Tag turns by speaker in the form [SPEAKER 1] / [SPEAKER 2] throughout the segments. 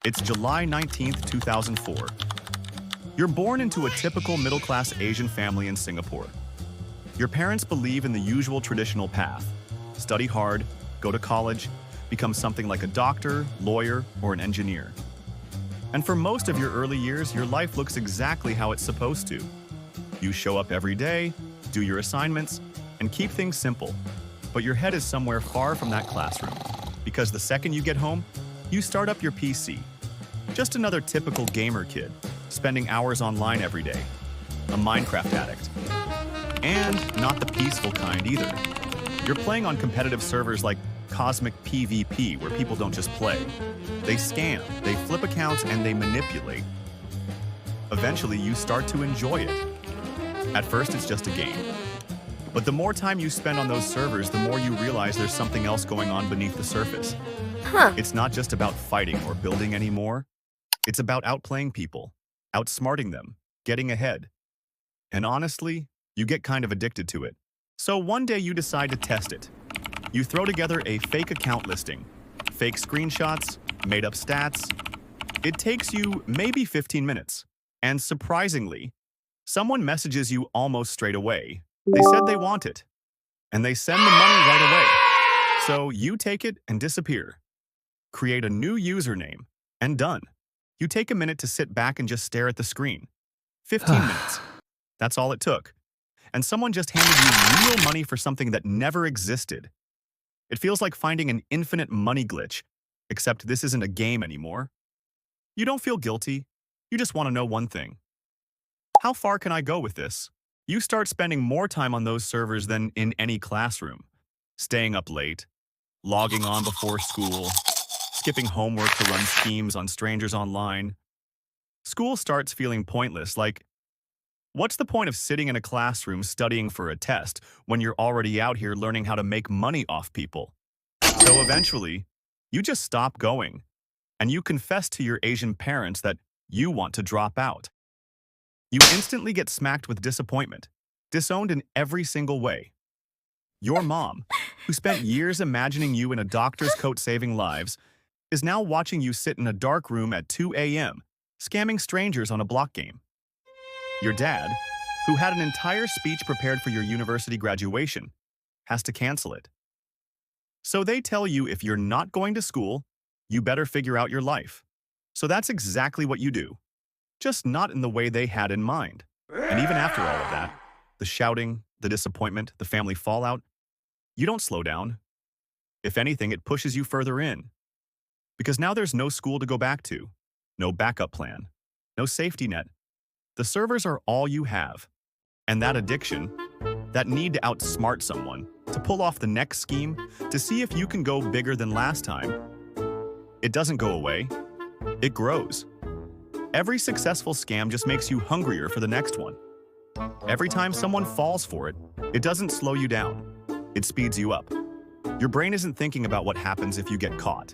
[SPEAKER 1] It's July 19th, 2004. You're born into a typical middle-class Asian family in Singapore. Your parents believe in the usual traditional path: study hard, go to college, become something like a doctor, lawyer, or an engineer. And for most of your early years, your life looks exactly how it's supposed to. You show up every day, do your assignments, and keep things simple. But your head is somewhere far from that classroom, because the second you get home, you start up your PC. Just another typical gamer kid, spending hours online every day. A Minecraft addict. And not the peaceful kind either. You're playing on competitive servers like Cosmic PvP, where people don't just play. They scam, they flip accounts, and they manipulate. Eventually, you start to enjoy it. At first, it's just a game. But the more time you spend on those servers, the more you realize there's something else going on beneath the surface. It's not just about fighting or building anymore. It's about outplaying people, outsmarting them, getting ahead. And honestly, you get kind of addicted to it. So one day you decide to test it. You throw together a fake account listing, fake screenshots, made up stats. It takes you maybe 15 minutes. And surprisingly, someone messages you almost straight away. They said they want it. And they send the money right away. So you take it and disappear. Create a new username, and done. You take a minute to sit back and just stare at the screen. 15 minutes. That's all it took. And someone just handed you real money for something that never existed. It feels like finding an infinite money glitch, except this isn't a game anymore. You don't feel guilty. You just want to know one thing. How far can I go with this? You start spending more time on those servers than in any classroom. Staying up late, logging on before school, skipping homework to run schemes on strangers online. School starts feeling pointless, like, what's the point of sitting in a classroom studying for a test when you're already out here learning how to make money off people? So eventually, you just stop going, and you confess to your Asian parents that you want to drop out. You instantly get smacked with disappointment, disowned in every single way. Your mom, who spent years imagining you in a doctor's coat saving lives, is now watching you sit in a dark room at 2 a.m., scamming strangers on a block game. Your dad, who had an entire speech prepared for your university graduation, has to cancel it. So they tell you if you're not going to school, you better figure out your life. So that's exactly what you do, just not in the way they had in mind. And even after all of that, the shouting, the disappointment, the family fallout, you don't slow down. If anything, it pushes you further in. Because now there's no school to go back to, no backup plan, no safety net. The servers are all you have. And that addiction, that need to outsmart someone, to pull off the next scheme, to see if you can go bigger than last time, it doesn't go away. It grows. Every successful scam just makes you hungrier for the next one. Every time someone falls for it, it doesn't slow you down. It speeds you up. Your brain isn't thinking about what happens if you get caught.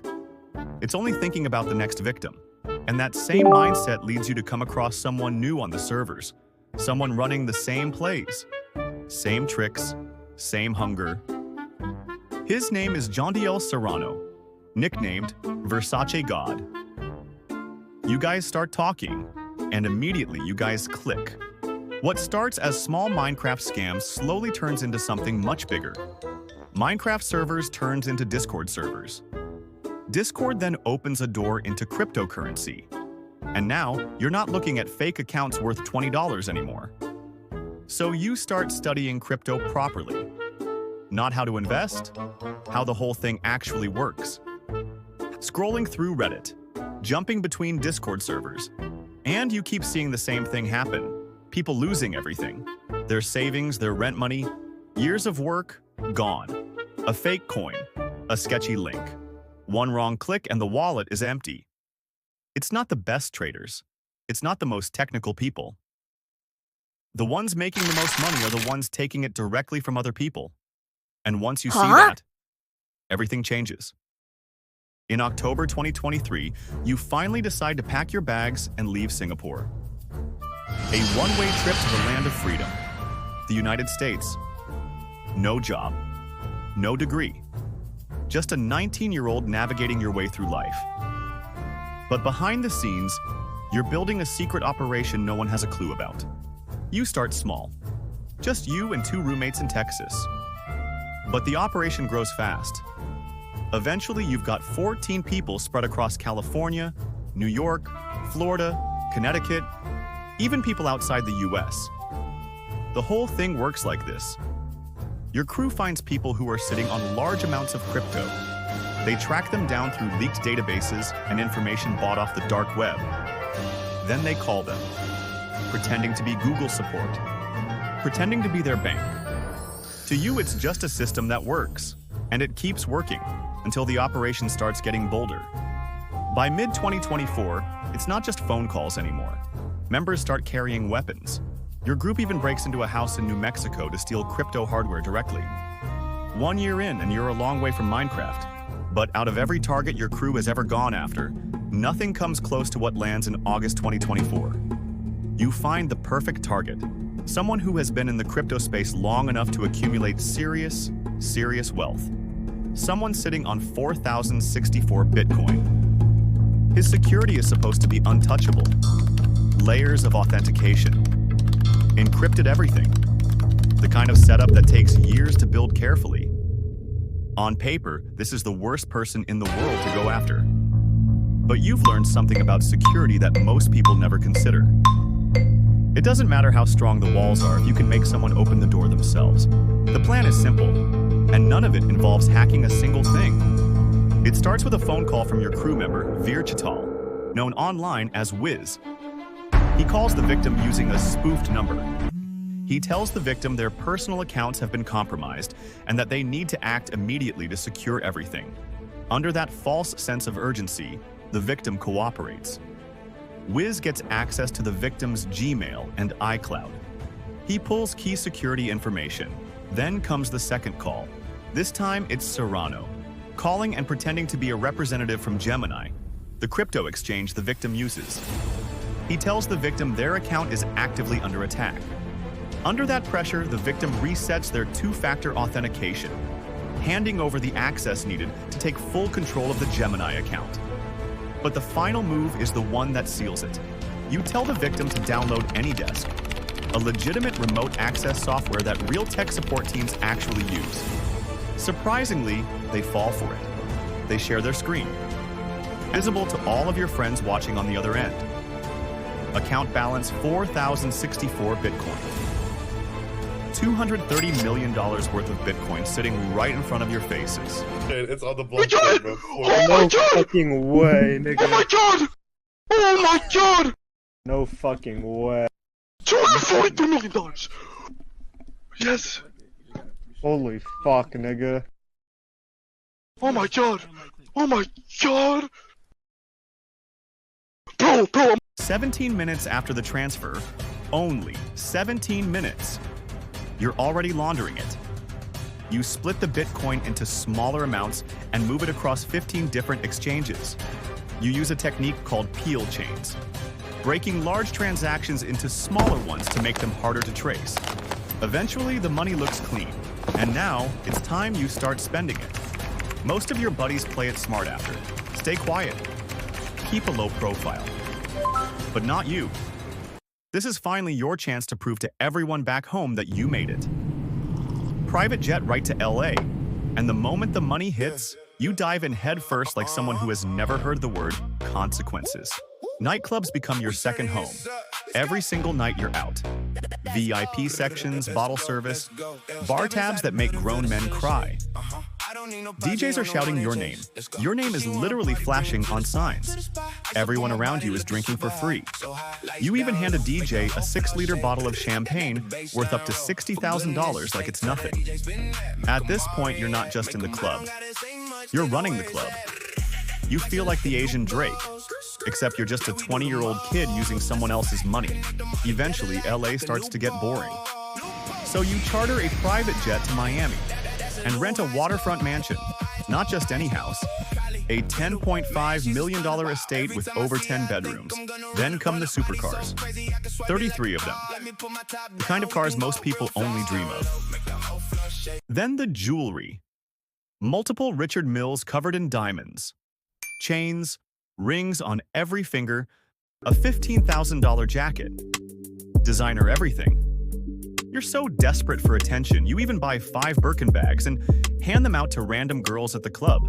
[SPEAKER 1] It's only thinking about the next victim. And that same mindset leads you to come across someone new on the servers, someone running the same plays, same tricks, same hunger. His name is Jondiel Serrano, nicknamed Versace God. You guys start talking, and immediately you guys click. What starts as small Minecraft scams slowly turns into something much bigger. Minecraft servers turns into Discord servers. Discord then opens a door into cryptocurrency. And now, you're not looking at fake accounts worth $20 anymore. So you start studying crypto properly. Not how to invest, how the whole thing actually works. Scrolling through Reddit, jumping between Discord servers, and you keep seeing the same thing happen. People losing everything. Their savings, their rent money, years of work, gone. A fake coin, a sketchy link. One wrong click and the wallet is empty. It's not the best traders. It's not the most technical people. The ones making the most money are the ones taking it directly from other people. And once you see that, everything changes. In October 2023, you finally decide to pack your bags and leave Singapore. A one-way trip to the land of freedom, the United States. No job, no degree, just a 19-year-old navigating your way through life. But behind the scenes, you're building a secret operation no one has a clue about. You start small. Just you and 2 roommates in Texas. But the operation grows fast. Eventually, you've got 14 people spread across California, New York, Florida, Connecticut, even people outside the US. The whole thing works like this. Your crew finds people who are sitting on large amounts of crypto. They track them down through leaked databases and information bought off the dark web. Then they call them, pretending to be Google support, pretending to be their bank. To you, it's just a system that works, and it keeps working until the operation starts getting bolder. By mid-2024, it's not just phone calls anymore. Members start carrying weapons. Your group even breaks into a house in New Mexico to steal crypto hardware directly. 1 year in, and you're a long way from Minecraft. But out of every target your crew has ever gone after, nothing comes close to what lands in August 2024. You find the perfect target, someone who has been in the crypto space long enough to accumulate serious wealth. Someone sitting on 4,064 Bitcoin. His security is supposed to be untouchable. Layers of authentication. Encrypted everything. The kind of setup that takes years to build carefully. On paper, this is the worst person in the world to go after. But you've learned something about security that most people never consider. It doesn't matter how strong the walls are if you can make someone open the door themselves. The plan is simple, and none of it involves hacking a single thing. It starts with a phone call from your crew member, Veer Chital, known online as Wiz. He calls the victim using a spoofed number. He tells the victim their personal accounts have been compromised and that they need to act immediately to secure everything. Under that false sense of urgency, the victim cooperates. Wiz gets access to the victim's Gmail and iCloud. He pulls key security information. Then comes the second call. This time it's Serrano, calling and pretending to be a representative from Gemini, the crypto exchange the victim uses. He tells the victim their account is actively under attack. Under that pressure, the victim resets their 2-factor authentication, handing over the access needed to take full control of the Gemini account. But the final move is the one that seals it. You tell the victim to download AnyDesk, a legitimate remote access software that real tech support teams actually use. Surprisingly, they fall for it. They share their screen, visible to all of your friends watching on the other end. Account balance 4,064 Bitcoin. $230 million worth of Bitcoin sitting right in front of your faces.
[SPEAKER 2] It's on the blockchain, bro.
[SPEAKER 3] Oh my god! No fucking way, nigga.
[SPEAKER 2] Oh my god! Oh my god!
[SPEAKER 3] No fucking way.
[SPEAKER 2] $242 million! Yes!
[SPEAKER 3] Holy fuck, nigga.
[SPEAKER 2] Oh my god! Oh my god! Bro!
[SPEAKER 1] 17 minutes after the transfer, only 17 minutes, you're already laundering it. You split the Bitcoin into smaller amounts and move it across 15 different exchanges. You use a technique called peel chains, breaking large transactions into smaller ones to make them harder to trace. Eventually, the money looks clean, and now it's time you start spending it. Most of your buddies play it smart after. Stay quiet. Keep a low profile. But not you. This is finally your chance to prove to everyone back home that you made it. Private jet right to LA, and the moment the money hits, you dive in head first like someone who has never heard the word consequences. Nightclubs become your second home. Every single night you're out. VIP sections, bottle service, bar tabs that make grown men cry. DJs are shouting your name. Your name is literally flashing on signs. Everyone around you is drinking for free. You even hand a DJ a 6-liter bottle of champagne worth up to $60,000 like it's nothing. At this point, you're not just in the club. You're running the club. You feel like the Asian Drake, except you're just a 20-year-old kid using someone else's money. Eventually, LA starts to get boring. So you charter a private jet to Miami and rent a waterfront mansion, not just any house, a $10.5 million estate with over 10 bedrooms. Then come the supercars, 33 of them, the kind of cars most people only dream of. Then the jewelry, multiple Richard Milles covered in diamonds, chains, rings on every finger, a $15,000 jacket, designer everything. You're so desperate for attention, you even buy 5 Birkin bags and hand them out to random girls at the club.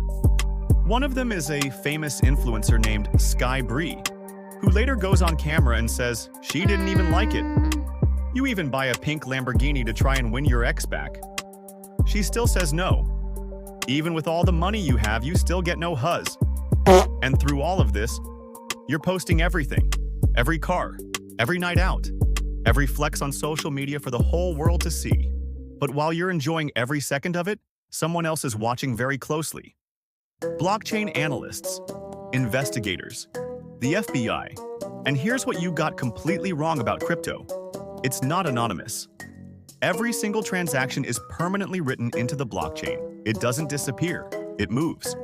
[SPEAKER 1] One of them is a famous influencer named Sky Bree, who later goes on camera and says she didn't even like it. You even buy a pink Lamborghini to try and win your ex back. She still says no. Even with all the money you have, you still get no huzz. And through all of this, you're posting everything. Every car, every night out, every flex on social media for the whole world to see. But while you're enjoying every second of it, someone else is watching very closely. Blockchain analysts, investigators, the FBI. And here's what you got completely wrong about crypto. It's not anonymous. Every single transaction is permanently written into the blockchain. It doesn't disappear, it moves.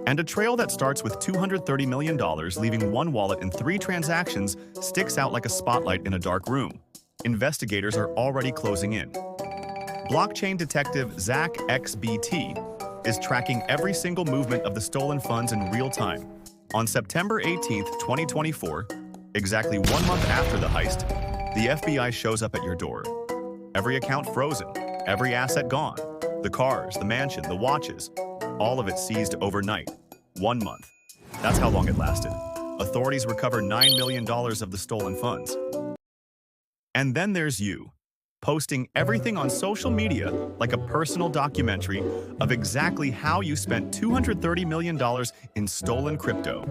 [SPEAKER 1] And a trail that starts with $230 million, leaving one wallet and 3 transactions, sticks out like a spotlight in a dark room. Investigators are already closing in. Blockchain detective Zach XBT is tracking every single movement of the stolen funds in real time. On September 18, 2024, exactly 1 month after the heist, the FBI shows up at your door. Every account frozen, every asset gone. The cars, the mansion, the watches, all of it seized overnight. 1 month. That's how long it lasted. Authorities recover $9 million of the stolen funds. And then there's you, posting everything on social media like a personal documentary of exactly how you spent $230 million in stolen crypto.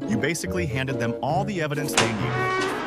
[SPEAKER 1] You basically handed them all the evidence they needed.